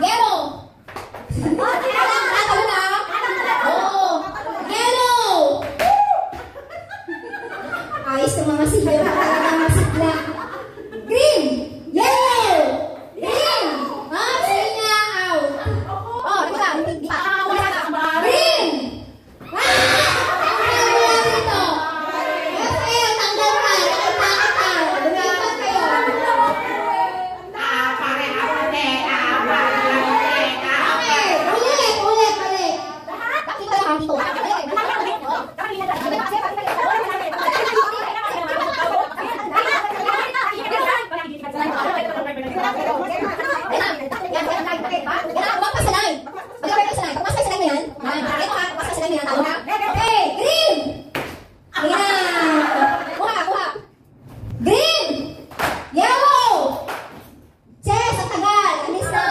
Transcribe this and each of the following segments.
Yellow! Yellow! Ayos ng mga sigla. Talaga mga sigla. Green! Yellow! Green! Sige nga, out. Diba? Green! Wala dito. Kayo, tanggal ka. Nakita ka. Lumipat kayo. Okay, ulit. Nakita lang dito. Green! Yellow! Chess, ang tagal! Alis na!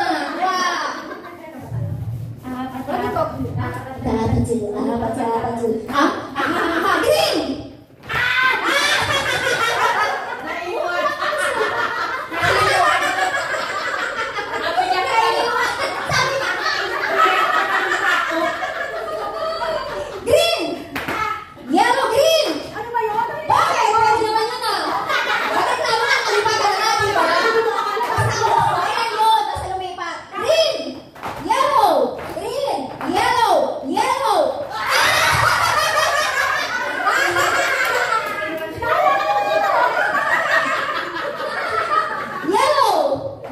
Green! Green! Yellow, green! Ano ba yun? Okay, pwede naman yun ah. Bakit tama ka? Kalipagan na, di ba? Ayan yun, basta lumipat. Green! Yellow! Green! Yellow! Yellow! Yellow!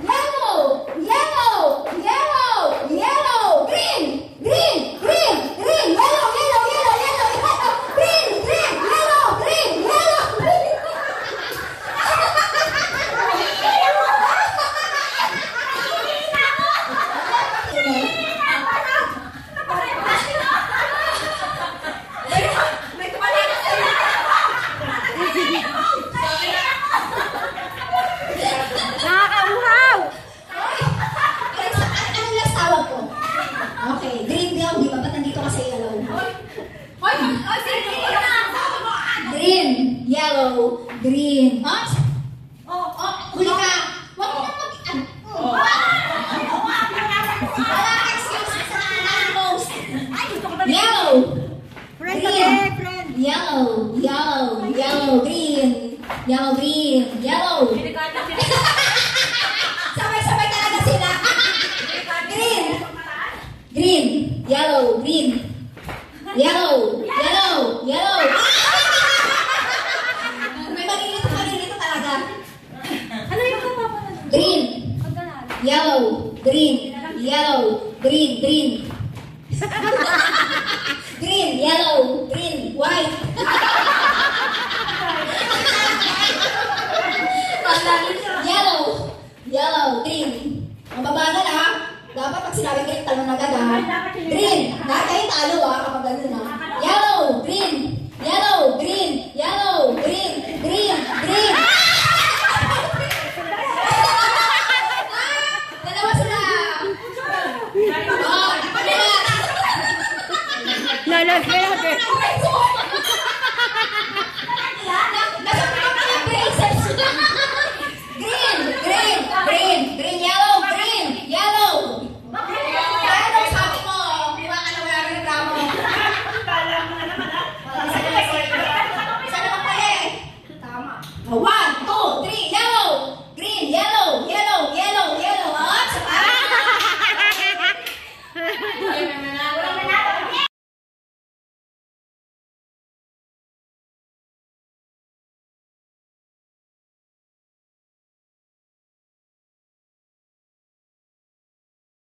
Yellow! Yellow! Yellow! Yellow! Green! Green! Green! Green! Yellow! Yellow! Yellow! Yellow! Yellow! Green! Green! Yellow! Green! Yellow! Nakakauhaw! Anong last tawag ko? Okay, green daw, di ba? Ba't nandito ka sa yellow? Green, yellow, green. Huli ka. Huwag mo wala excuses sa animals. Yellow, green, yellow, green, yellow, green, yellow. Sabay-sabay talaga sila. Green. Green. Yellow. Green. Yellow. May malilito talaga. Ano yung kapapanood? Green. Yellow. Green. Yellow. Green. Green. Yellow. Green. White.